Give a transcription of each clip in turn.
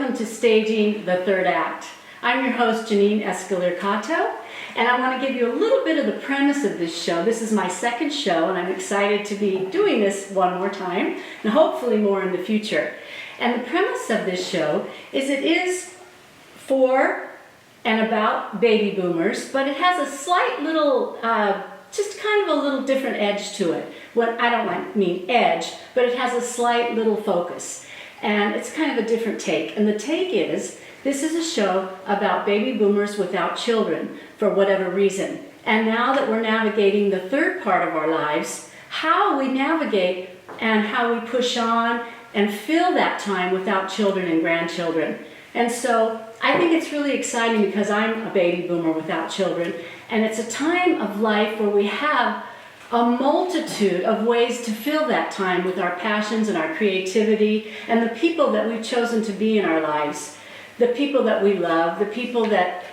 welcome to Staging the Third Act. I'm your host, Janine Escalir-Cato, and I want to give you a little bit of the premise of this show. This is my second show, and I'm excited to be doing this one more time, and hopefully more in the future. And the premise of this show is it is for and about baby boomers, but it has a slight little, just kind of a little different edge to it. I don't mean edge, but it has a slight little focus. And it's kind of a different take. And the take is, this is a show about baby boomers without children, for whatever reason. And now that we're navigating the third part of our lives, how we navigate and how we push on and fill that time without children and grandchildren. And so I think it's really exciting because I'm a baby boomer without children. And it's a time of life where we have a multitude of ways to fill that time with our passions and our creativity and the people that we've chosen to be in our lives, the people that we love, the people that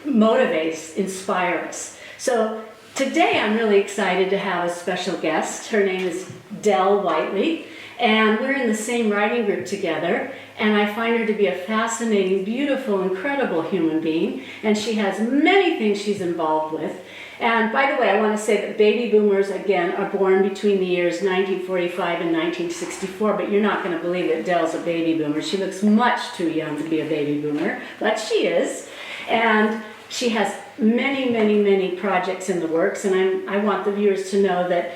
motivate, inspire us. So today I'm really excited to have a special guest. Her name is Del Whiteley, and we're in the same writing group together, and I find her to be a fascinating, beautiful, incredible human being, and she has many things she's involved with. And by the way, I want to say that baby boomers, again, are born between the years 1945 and 1964, but you're not going to believe that Del's a baby boomer. She looks much too young to be a baby boomer, but she is. And she has many, many, many projects in the works, and I want the viewers to know that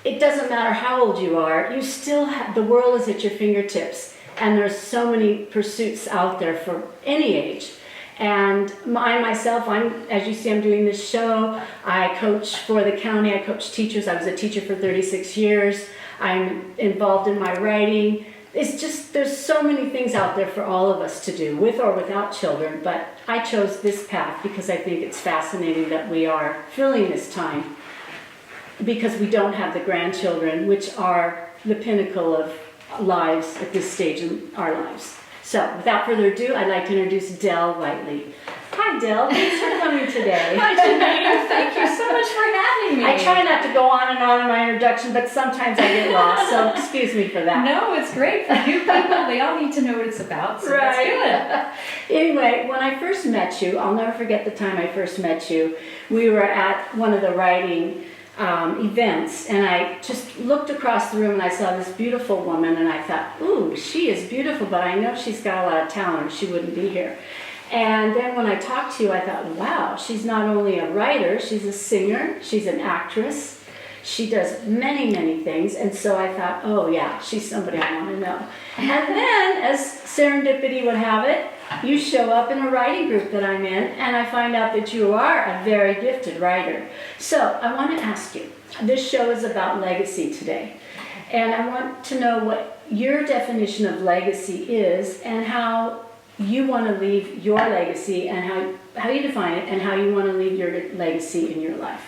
it doesn't matter how old you are, you still have, the world is at your fingertips, and there's so many pursuits out there for any age. And myself, as you see, I'm doing this show. I coach for the county. I coach teachers. I was a teacher for 36 years. I'm involved in my writing. It's just, there's so many things out there for all of us to do, with or without children. But I chose this path because I think it's fascinating that we are filling this time because we don't have the grandchildren, which are the pinnacle of lives at this stage in our lives. So, without further ado, I'd like to introduce Del Whiteley. Hi, Del. Thanks for coming today. Hi, Janine. Thank you so much for having me. I try not to go on and on in my introduction, but sometimes I get lost, so excuse me for that. No, it's great. For new people, they all need to know what it's about, so right. That's good. Anyway, when I first met you, I'll never forget the time I first met you. We were at one of the writing events, and I just looked across the room and I saw this beautiful woman, and I thought, ooh, she is beautiful, but I know she's got a lot of talent or she wouldn't be here. And then when I talked to you, I thought, wow, she's not only a writer, she's a singer, she's an actress, she does many, many things. And so I thought, oh yeah, she's somebody I want to know. And then, as serendipity would have it, you show up in a writing group that I'm in, and I find out that you are a very gifted writer. So I want to ask you, this show is about legacy today, and I want to know what your definition of legacy is and how you want to leave your legacy, and how you define it, and how you want to leave your legacy in your life.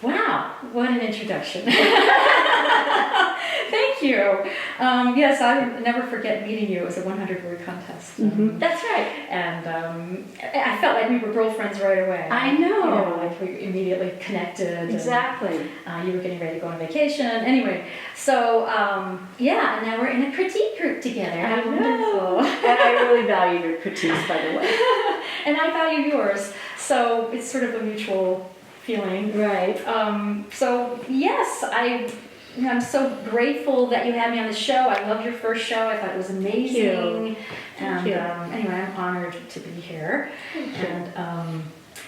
Wow, what an introduction. Thank you. Yes, I'll never forget meeting you. It was a 100-word contest. That's right. And I felt like we were girlfriends right away. I know. You know, like we immediately connected. Exactly. And, you were getting ready to go on vacation. Anyway, so yeah, and now we're in a critique group together. I know. And I really value your critiques, by the way. And I value yours. So it's sort of a mutual feeling. Right. So yes, I'm so grateful that you had me on the show. I loved your first show. I thought it was amazing. Thank you. Anyway, I'm honored to be here. And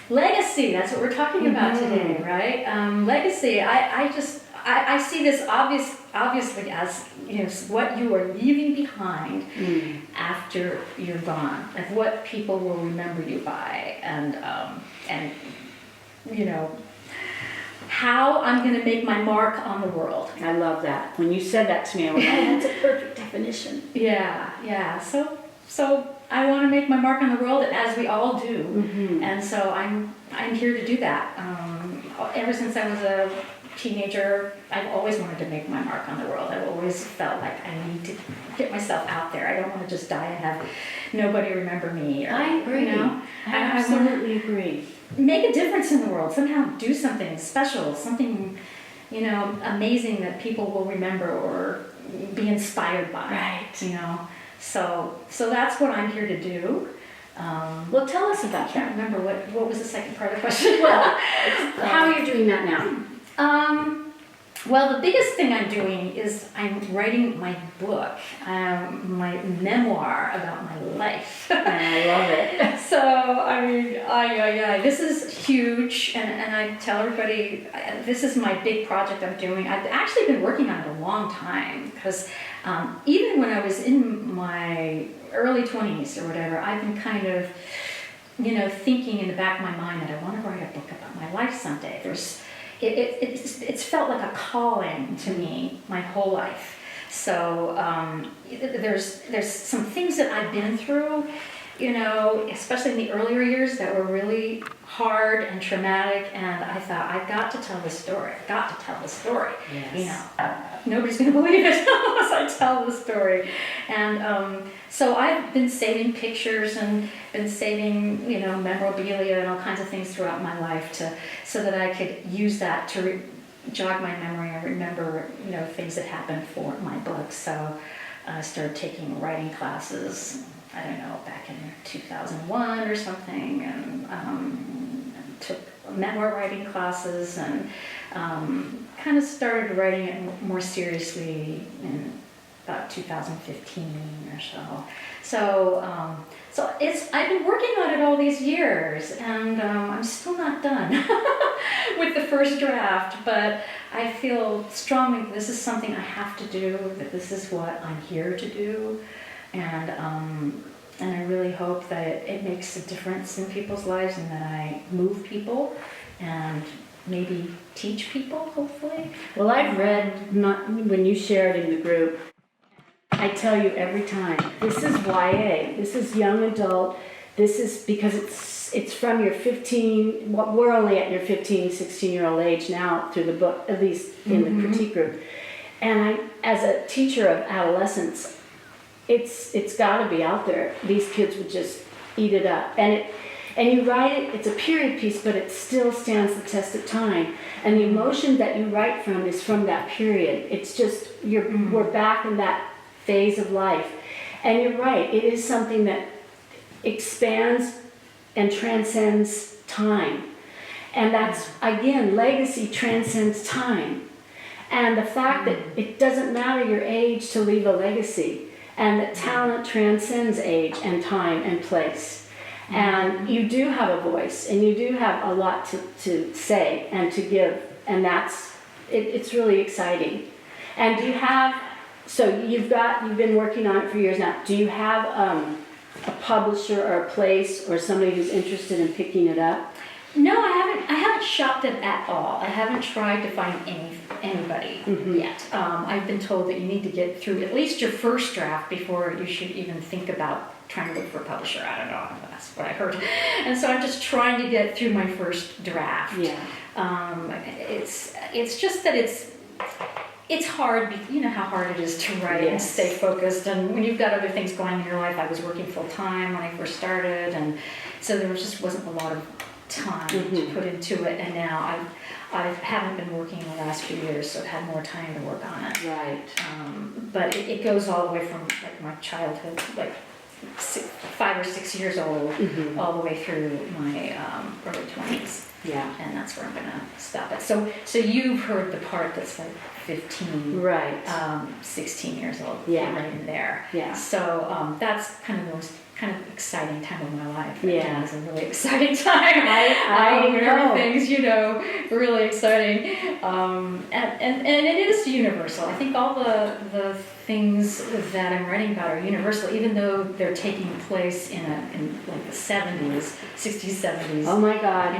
legacy, that's what we're talking about today, right? Legacy, I see this obviously as, you know, what you are leaving behind after you're gone, like what people will remember you by, and you know, how I'm going to make my mark on the world. I love that. When you said that to me, I went, oh, that's a perfect definition. Yeah. So I want to make my mark on the world, as we all do. And so I'm here to do that. Ever since I was a teenager, I've always wanted to make my mark on the world. I've always felt like I need to get myself out there. I don't want to just die and have nobody remember me. I agree. You know? I absolutely agree. Make a difference in the world. Somehow do something special, something, you know, amazing that people will remember or be inspired by. Right. You know. So that's what I'm here to do. Well, tell us about I can't that. remember what was the second part of the question. Well, how are you doing that now? Well, the biggest thing I'm doing is I'm writing my book, my memoir about my life. I love it. So, I mean, this is huge, and I tell everybody, this is my big project I'm doing. I've actually been working on it a long time, because even when I was in my early 20s or whatever, I've been kind of, thinking in the back of my mind that I want to write a book about my life someday. It's felt like a calling to me my whole life. So there's some things that I've been through, especially in the earlier years, that were really hard and traumatic, and I thought, I've got to tell this story. I've got to tell this story. Yes. Nobody's going to believe it unless I tell the story. And so I've been saving pictures and been saving, memorabilia and all kinds of things throughout my life so that I could use that to jog my memory and remember, things that happened for my book. So I started taking writing classes, I don't know, back in 2001 or something, and took memoir writing classes, and kind of started writing it more seriously in about 2015 or so. So I've been working on it all these years, and I'm still not done with the first draft, but I feel strongly this is something I have to do, that this is what I'm here to do, and I really hope that it makes a difference in people's lives, and that I move people and maybe teach people, hopefully. Well, I've read, when you share it in the group, I tell you every time, this is YA, this is young adult, this is because it's from your 15, we're only at your 15, 16-year-old age now through the book, at least in the critique group. And I, as a teacher of adolescents, it's got to be out there. These kids would just eat it up. And you write it, it's a period piece, but it still stands the test of time. And the emotion that you write from is from that period. It's just, we're back in that phase of life. And you're right, it is something that expands and transcends time. And that's, again, legacy transcends time. And the fact that it doesn't matter your age to leave a legacy, and that talent transcends age and time and place. And you do have a voice, and you do have a lot to say and to give, and it's really exciting. And do you have, so you've been working on it for years now, do you have a publisher or a place or somebody who's interested in picking it up? No, I haven't shopped it at all. I haven't tried to find anybody yet. I've been told that you need to get through at least your first draft before you should even think about trying to look for a publisher. I don't know, that's what I heard. And so I'm just trying to get through my first draft. Yeah. It's just that it's hard, you know how hard it is to write and stay focused, and when you've got other things going in your life. I was working full time when I first started, and so there just wasn't a lot of time to put into it, and now I haven't been working in the last few years, so I've had more time to work on it. Right. But it goes all the way from like my childhood, like 5 or 6 years old, all the way through my early 20s. Yeah. And that's where I'm gonna stop it. So you've heard the part that's like 15, right, 16 years old, yeah, right in there. Yeah. So that's kind of the most exciting time of my life. Yeah, it's a really exciting time. I know. Everything's really exciting, and it is universal. I think all the things that I'm writing about are universal, even though they're taking place in like the 70s, 60s, 70s. Oh my God,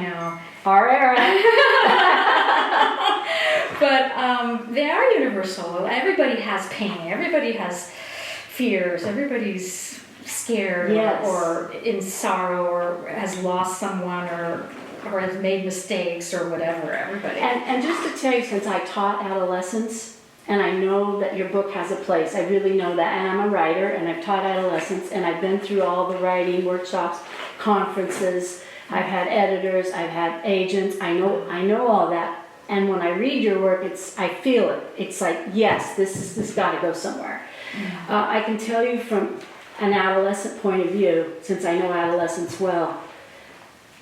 our era. But they are universal. Everybody has pain. Everybody has fears. Everybody's scared or in sorrow or has lost someone or has made mistakes or whatever. Everybody. And just to tell you, since I taught adolescents, and I know that your book has a place, I really know that, and I'm a writer, and I've taught adolescents, and I've been through all the writing workshops, conferences, I've had editors, I've had agents, I know all that. And when I read your work, I feel it. It's like, yes, this got to go somewhere. I can tell you an adolescent point of view, since I know adolescents well,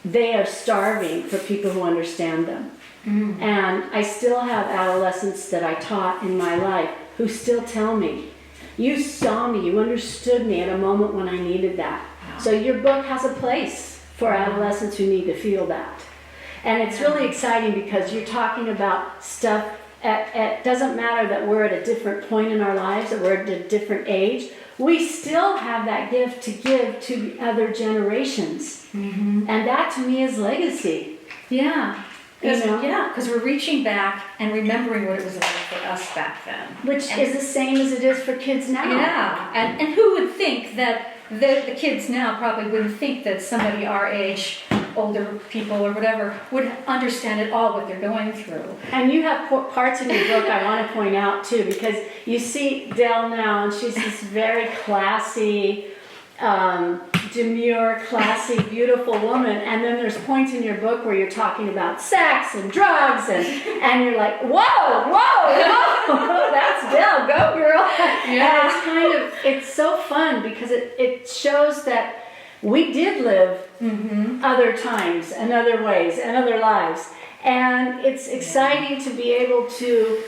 they are starving for people who understand them. And I still have adolescents that I taught in my life who still tell me, you saw me, you understood me at a moment when I needed that. So your book has a place for adolescents who need to feel that. And it's really exciting because you're talking about stuff, it doesn't matter that we're at a different point in our lives, that we're at a different age, we still have that gift to give to other generations. And that to me is legacy. Yeah. You know? Yeah, because we're reaching back and remembering what it was like for us back then. Which is the same as it is for kids now. Yeah, and who would think that the kids now probably wouldn't think that somebody our age, older people or whatever, would understand at all what they're going through. And you have parts in your book I want to point out too, because you see Dell now, and she's this very classy, demure, classy, beautiful woman, and then there's points in your book where you're talking about sex and drugs, and you're like, whoa, that's Dell, go girl. Yeah. And it's so fun because it shows that we did live other times and other ways and other lives, and it's exciting to be able to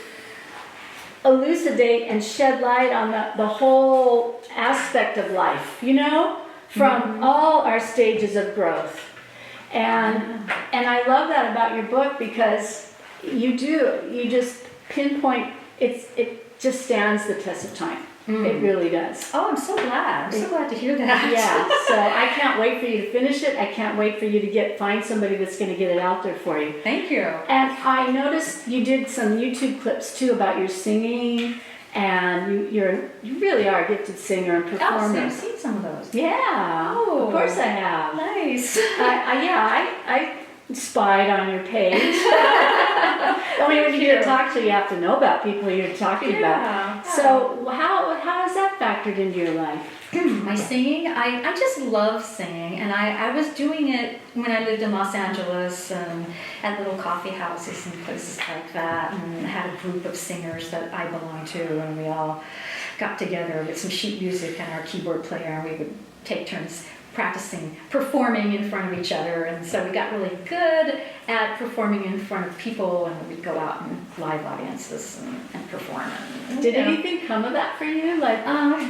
elucidate and shed light on the whole aspect of life, you know, from all our stages of growth. And I love that about your book because you just pinpoint, it just stands the test of time. It really does. Oh, I'm so glad. I'm so glad to hear that. Yeah, so I can't wait for you to finish it. I can't wait for you to find somebody that's going to get it out there for you. Thank you. And I noticed you did some YouTube clips too about your singing, and you really are a gifted singer and performer. I've seen some of those. Yeah. Oh, of course I have. Nice. I spied on your page. I mean, when you get to talk to, you have to know about people you're talking about. So how has that factored into your life? My singing, I just love singing, and I was doing it when I lived in Los Angeles and at little coffee houses and places like that, and had a group of singers that I belonged to, and we all got together with some sheet music and our keyboard player, and we would take turns practicing performing in front of each other, and so we got really good at performing in front of people, and we'd go out in live audiences and perform. Did anything come of that for you, like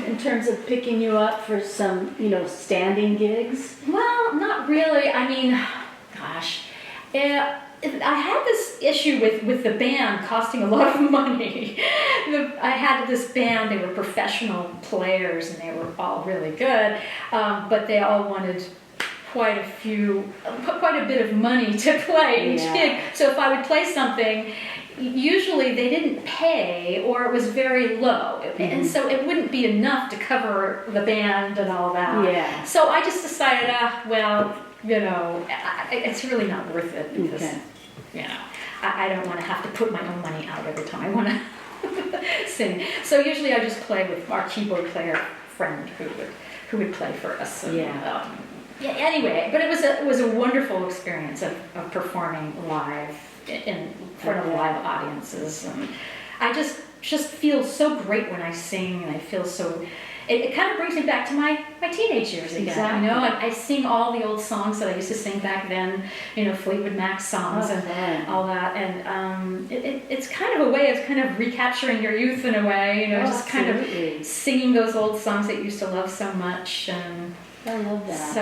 in terms of picking you up for some, standing gigs? Well, not really. I mean, gosh, I had this issue with the band costing a lot of money. I had this band, they were professional players and they were all really good, but they all wanted quite a bit of money to play each gig. So if I would play something, usually they didn't pay or it was very low. And so it wouldn't be enough to cover the band and all that. Yeah. So I just decided, it's really not worth it because, I don't want to have to put my own money out every time I want to sing. So usually I just play with our keyboard player friend who would play for us. And, anyway, but it was a wonderful experience of performing live in front of live audiences. And I just feel so great when I sing, and I feel so. It kind of brings me back to my teenage years again. Exactly. I sing all the old songs that I used to sing back then, Fleetwood Mac songs and all that, and it's kind of a way of kind of recapturing your youth in a way, just kind of singing those old songs that you used to love so much. And I love that.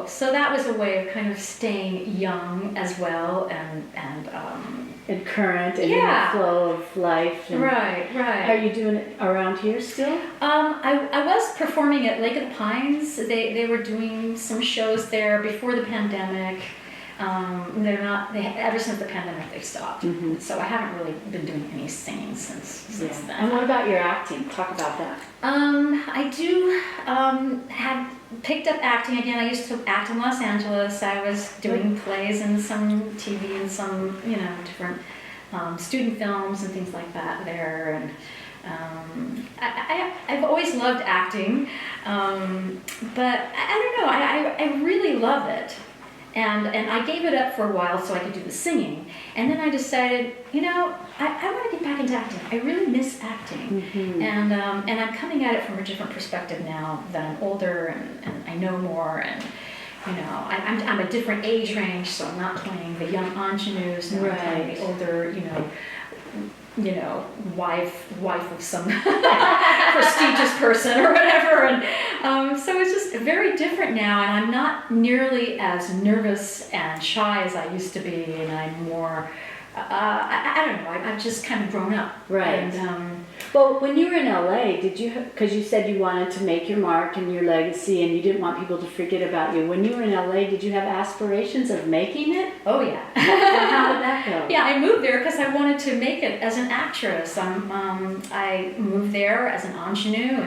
So that was a way of kind of staying young as well, and current and in the flow of life. And right. Are you doing it around here still? I was performing at Lake of the Pines. They were doing some shows there before the pandemic. Ever since the pandemic they stopped. So I haven't really been doing any singing since then. And what about your acting? Talk about that. I do have picked up acting again. I used to act in Los Angeles. I was doing plays and some TV and some different student films and things like that there. And I've always loved acting, but I don't know. I really love it. And I gave it up for a while so I could do the singing. And then I decided, I want to get back into acting. I really miss acting. And I'm coming at it from a different perspective now that I'm older and I know more. And, I'm a different age range, so I'm not playing the young ingenues. Now I'm playing the older, wife of some prestigious person or whatever. And so it's just very different now, and I'm not nearly as nervous and shy as I used to be, and I'm more, I don't know, I've just kind of grown up. Right. And, well, when you were in LA, did you, because you said you wanted to make your mark and your legacy and you didn't want people to forget about you. When you were in LA, did you have aspirations of making it? oh yeah. And how did that go? Yeah, I moved there because I wanted to make it as an actress. I moved there as an ingenue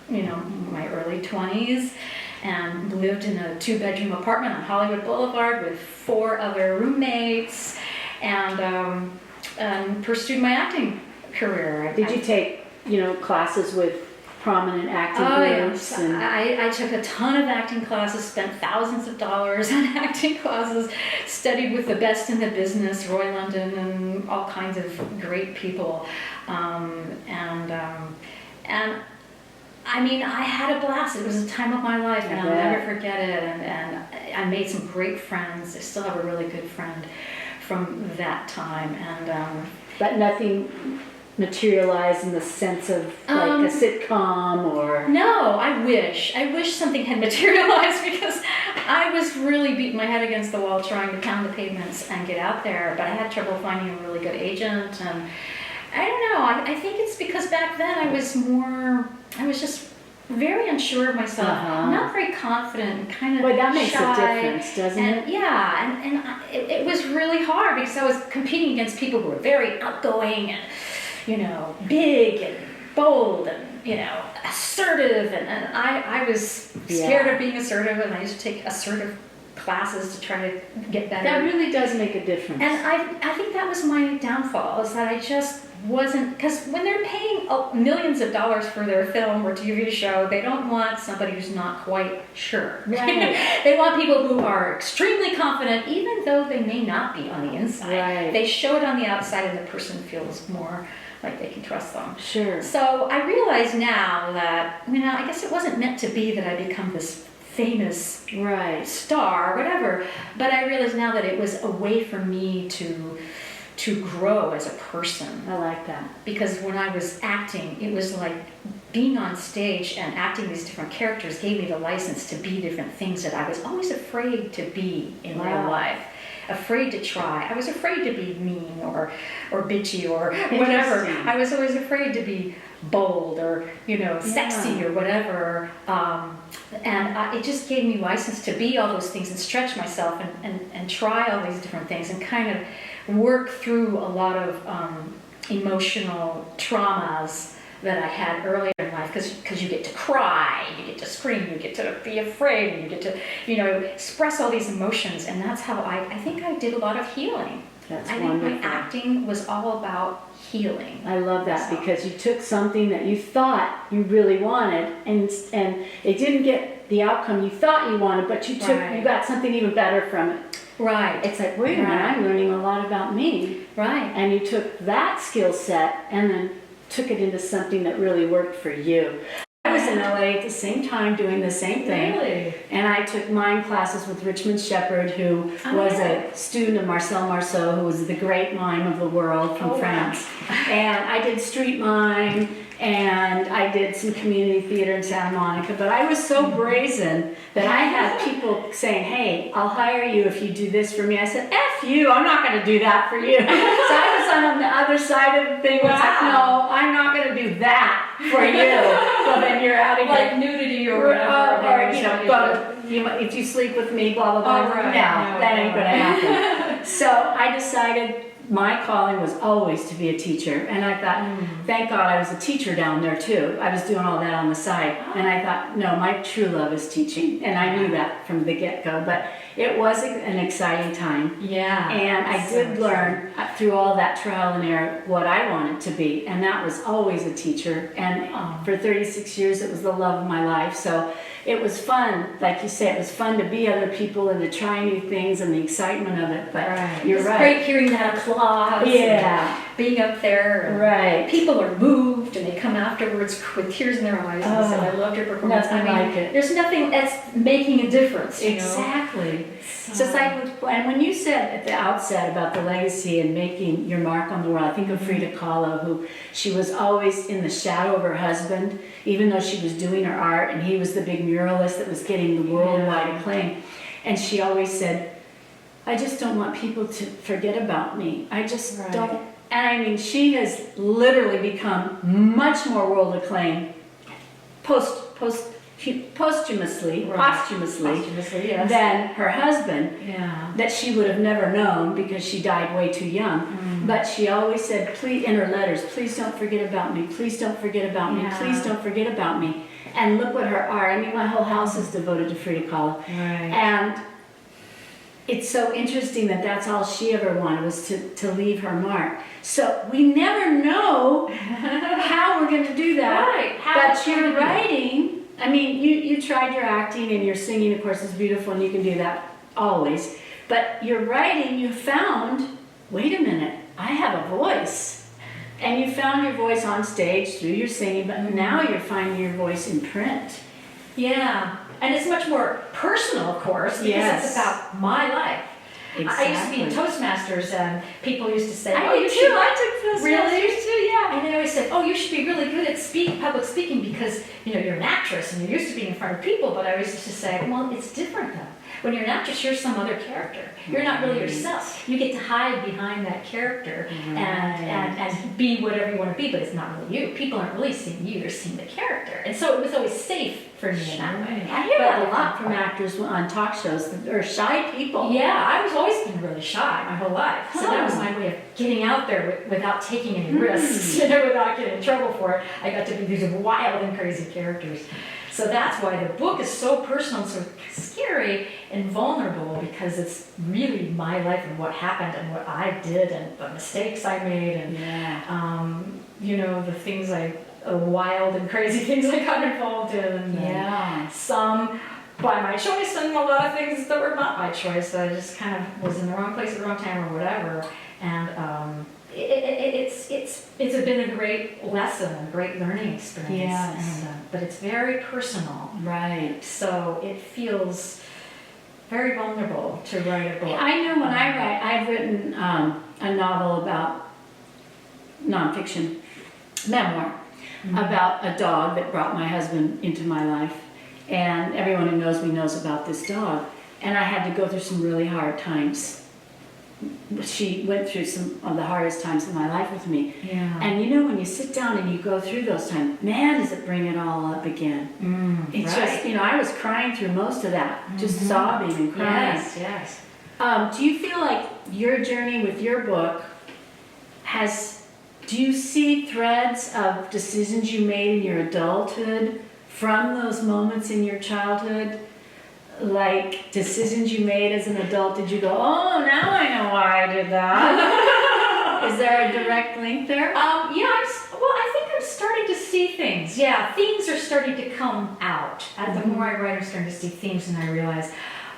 in my early 20s, and lived in a 2-bedroom apartment on Hollywood Boulevard with 4 other roommates, and pursued my acting career. Did you take, classes with prominent acting groups? Yes. And I took a ton of acting classes, spent thousands of dollars on acting classes, studied with the best in the business, Roy London and all kinds of great people. I mean, I had a blast. It was a time of my life, and I'll never forget it. And I made some great friends. I still have a really good friend from that time. And but nothing materialized in the sense of like a sitcom or... No, I wish something had materialized, because I was really beating my head against the wall trying to pound the pavements and get out there, but I had trouble finding a really good agent, and I don't know, I think it's because back then I was just very unsure of myself, not very confident, and kind of Well, that makes shy. a difference, doesn't it? Yeah, it was really hard because I was competing against people who were very outgoing and, big and bold and, assertive, and I was scared of being assertive, and I used to take assertive classes to try to get better. That really does make a difference. And I think that was my downfall, is that I just wasn't, because when they're paying millions of dollars for their film or TV show, they don't want somebody who's not quite sure. Right. They want people who are extremely confident, even though they may not be on the inside. Right. They show it on the outside, and the person feels more like they can trust them. Sure. So I realize now that, I guess it wasn't meant to be that I become this famous star or whatever, but I realize now that it was a way for me to grow as a person. I like that. Because when I was acting, it was like being on stage and acting these different characters gave me the license to be different things that I was always afraid to be in real life. Afraid to try. I was afraid to be mean or bitchy or whatever. I was always afraid to be bold or, sexy or whatever. It just gave me license to be all those things and stretch myself and try all these different things and kind of work through a lot of emotional traumas that I had earlier in life, because you get to cry, you get to scream, you get to be afraid, and you get to, express all these emotions, and that's how I think I did a lot of healing. That's I wonderful. think my acting was all about healing. I love that, because you took something that you thought you really wanted, and it didn't get the outcome you thought you wanted, but you got something even better from it. Right. It's like, wait a minute, I'm learning a lot about me. Right. And you took that skill set and then took it into something that really worked for you. I was in LA at the same time doing the same thing. Really? And I took mime classes with Richmond Shepard, who was a student of Marcel Marceau, who was the great mime of the world from France. And I did street mime, and I did some community theater in Santa Monica, but I was so brazen that I had people saying, hey, I'll hire you if you do this for me. I said, F you, I'm not going to do that for you. So I was on the other side of the thing. Wow. It's like, no, I'm not going to do that for you. So then you're out of here. Like nudity or whatever. If you sleep with me, blah, blah, blah. No, that ain't going to happen. So I decided my calling was always to be a teacher, and I thought, thank God I was a teacher down there too. I was doing all that on the side, and I thought, no, my true love is teaching, and I knew that from the get-go, but it was an exciting time. Yeah. And I did learn through all that trial and error what I wanted to be, and that was always a teacher, and for 36 years it was the love of my life. So it was fun, like you say, it was fun to be other people and to try new things and the excitement of it. But you're It's right. great hearing that applause. Yeah. And being up there. And Right. people are moved and they come afterwards with tears in their eyes and say, I loved your performance. Nothing like it. There's nothing that's making a difference. You know? Exactly. It's just like, and when you said at the outset about the legacy and making your mark on the world, I think of Frida Kahlo, who she was always in the shadow of her husband, even though she was doing her art and he was the big muralist that was getting the worldwide acclaim. And she always said, I just don't want people to forget about me. I just don't. And I mean, she has literally become much more world acclaimed posthumously yes. than her husband, Yeah. that she would have never known because she died way too young. But she always said, please, in her letters, please don't forget about me. Please don't forget about me. Please don't forget about me. And look what her art, I mean, my whole house is devoted to Frida Kahlo. Right. And it's so interesting that that's all she ever wanted, was to leave her mark. So we never know how we're going to do that. Right. But your writing, I mean, you tried your acting and your singing, of course, is beautiful, and you can do that always. But your writing, you found, wait a minute, I have a voice. And you found your voice on stage through your singing, but now you're finding your voice in print. Yeah. And it's much more personal, of course, because it's about my life. Exactly. I used to be in Toastmasters, and people used to say, I did too. I took Toastmasters Really? too, yeah. And they always said, oh, you should be really good at public speaking because, you know, you're an actress and you're used to being in front of people. But I always used to say, well, it's different though. When you're an actress, you're some other character. You're not really yourself. You get to hide behind that character and be whatever you want to be, but it's not really you. People aren't really seeing you, they're seeing the character. And so it was always safe for me in that way. I hear that a lot from actors on talk shows that are shy people. Yeah, I was always been really shy my whole life. So that was my way of getting out there without taking any risks, you know, without getting in trouble for it. I got to be these wild and crazy characters. So that's why the book is so personal and so scary and vulnerable, because it's really my life and what happened and what I did and the mistakes I made and, you know, the things wild and crazy things I got involved in. Yeah. Some by my choice and a lot of things that were not my choice. I just kind of was in the wrong place at the wrong time or whatever. And it's been a great lesson, a great learning experience. Yes. But it's very personal. Right. So it feels very vulnerable to write a book. I know when I write, I've written a novel about nonfiction, memoir, about a dog that brought my husband into my life. And everyone who knows me knows about this dog. And I had to go through some really hard times. She went through some of the hardest times in my life with me. Yeah. And you know, when you sit down and you go through those times, man, does it bring it all up again. It's just, you know, I was crying through most of that, just sobbing and crying. Yes. Do you feel like your journey with your book do you see threads of decisions you made in your adulthood from those moments in your childhood? Like decisions you made as an adult, did you go, oh, now I know why I did that? Is there a direct link there? I think I'm starting to see things. Yeah, themes are starting to come out. And the more I write, I'm starting to see themes, and I realize,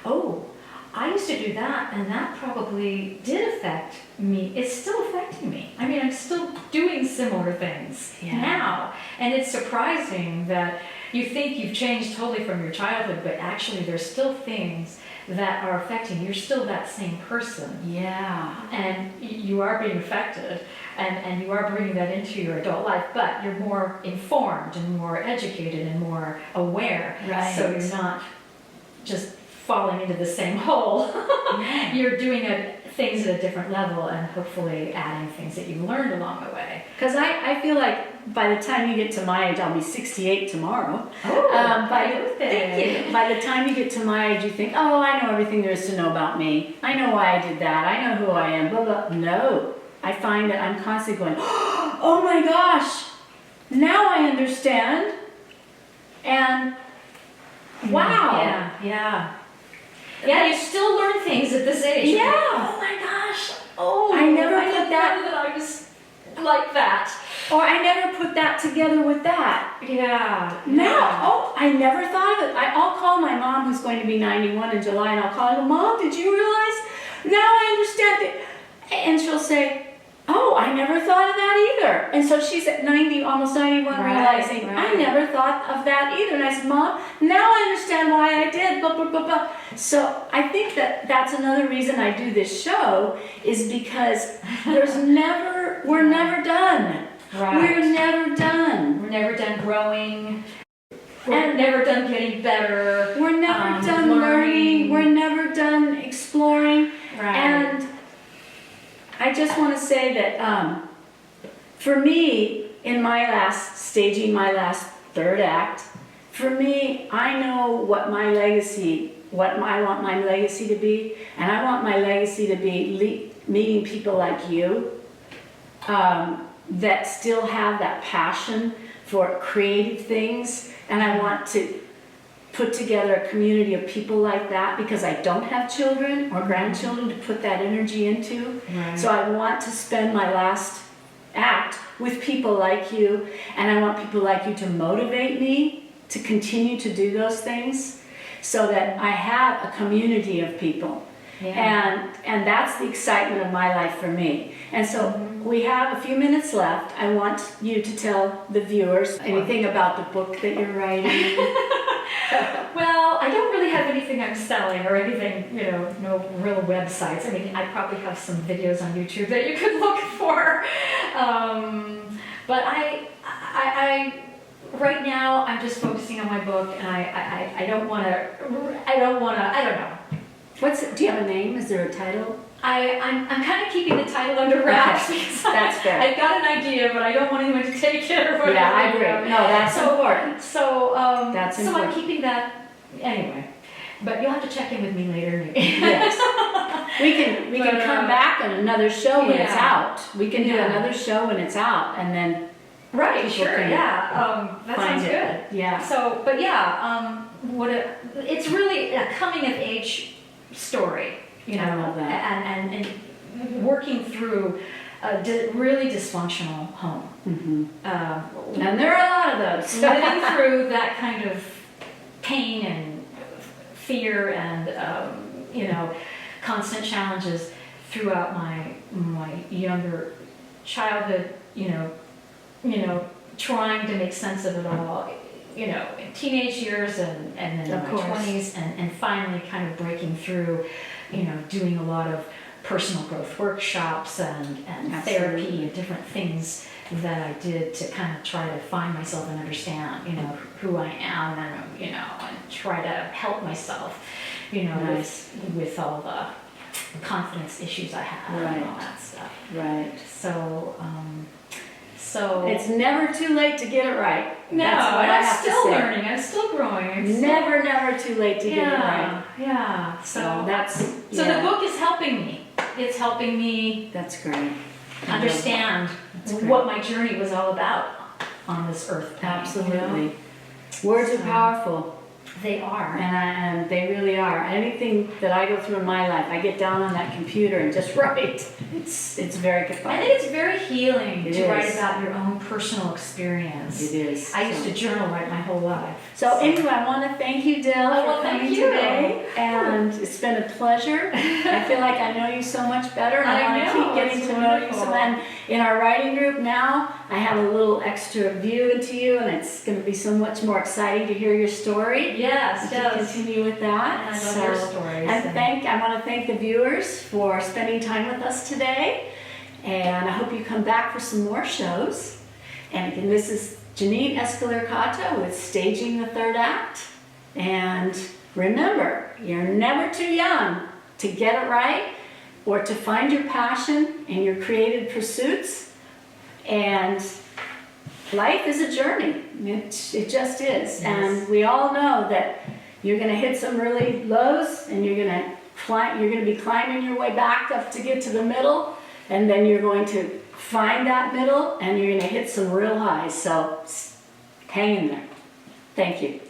oh, I used to do that, and that probably did affect me. It's still affecting me. I mean, I'm still doing similar things now. And it's surprising that you think you've changed totally from your childhood, but actually there's still things that are affecting you. You're still that same person. Yeah. And you are being affected, and you are bringing that into your adult life, but you're more informed and more educated and more aware. Right. So you're not just falling into the same hole. You're doing things at a different level and hopefully adding things that you learned along the way. Because I feel like by the time you get to my age, I'll be 68 tomorrow. Oh, Thank you. By the time you get to my age, you think, oh, I know everything there is to know about me. I know why I did that. I know who I am, blah, blah. No. I find that I'm constantly going, oh my gosh, now I understand. And wow. Yeah, you still learn things at this age. Yeah. Oh my gosh. Oh, I never I put didn't that. know that I was like that. Or I never put that together with that. Yeah. Now, oh, I never thought of it. I'll call my mom, who's going to be 91 in July, and I'll call her, Mom, did you realize? Now I understand it. And she'll say, oh, I never thought of that either. And so she's at 90, almost 91, realizing, I never thought of that either. And I said, Mom, now I understand why I did, blah, blah, blah, blah. So I think that that's another reason I do this show, is because we're never done. Right. We're never done. We're never done growing. We're never done getting better. We're never done learning. We're never done exploring. Right. And I just want to say that for me, in staging my last third act, for me, I know what I want my legacy to be, and I want my legacy to be meeting people like you that still have that passion for creative things, and I want to put together a community of people like that, because I don't have children or grandchildren to put that energy into. Right. So I want to spend my last act with people like you, and I want people like you to motivate me to continue to do those things, so that I have a community of people. Yeah. And that's the excitement of my life for me. And so we have a few minutes left. I want you to tell the viewers anything about the book that you're writing. Well, I don't really have anything I'm selling or anything, no real websites. I mean, I probably have some videos on YouTube that you could look for. But I right now, I'm just focusing on my book, and I don't want to, I don't know. Do you have a name? Is there a title? I'm kind of keeping the title under wraps, Okay. because That's fair. I've got an idea, but I don't want anyone to take it or whatever. Yeah, I agree. No, that's important. So That's so important. I'm keeping that anyway. But you'll have to check in with me later. Yes. We can come back on another show when it's out. We can do another show when it's out, and then right, people sure, can that sounds good. Yeah. So, but it's really a coming of age story, I love that. and working through a really dysfunctional home. Mm-hmm. And there are a lot of those. Living through that kind of pain and fear and constant challenges throughout my younger childhood, trying to make sense of it all, in teenage years and then in my 20s, and finally kind of breaking through, doing a lot of personal growth workshops and therapy and different things that I did to kind of try to find myself and understand, who I am, and try to help myself, with all the confidence issues I have and all that stuff. Right. So it's never too late to get it right. No, That's what I I'm have still to say. learning. I'm still growing. Never too late to get it right. Yeah. So that's the book is helping me. It's helping me That's great. understand what my journey was all about on this earth plane. Absolutely. Words are powerful. They are. And they really are. Anything that I go through in my life, I get down on that computer and just write. It's very cathartic. I think it's very healing It to write is. about your own personal experience. It is. I used to journal write my whole life. So anyway, I want to thank you, Dell, well, for thank coming you. today. And it's been a pleasure. I feel like I know you so much better, and I want to keep getting it's to know you. wonderful. So then in our writing group now, I have a little extra view into you, and it's going to be so much more exciting to hear your story. Yes, To continue with that. And I love your stories. I want to thank the viewers for spending time with us today. And I hope you come back for some more shows. And again, this is Janine Escaler-Cotto with Staging the Third Act. And remember, you're never too young to get it right or to find your passion in your creative pursuits. And life is a journey. It just is. Yes. And we all know that you're going to hit some really lows, and you're going to be climbing your way back up to get to the middle, and then you're going to find that middle, and you're going to hit some real highs. So hang in there. Thank you.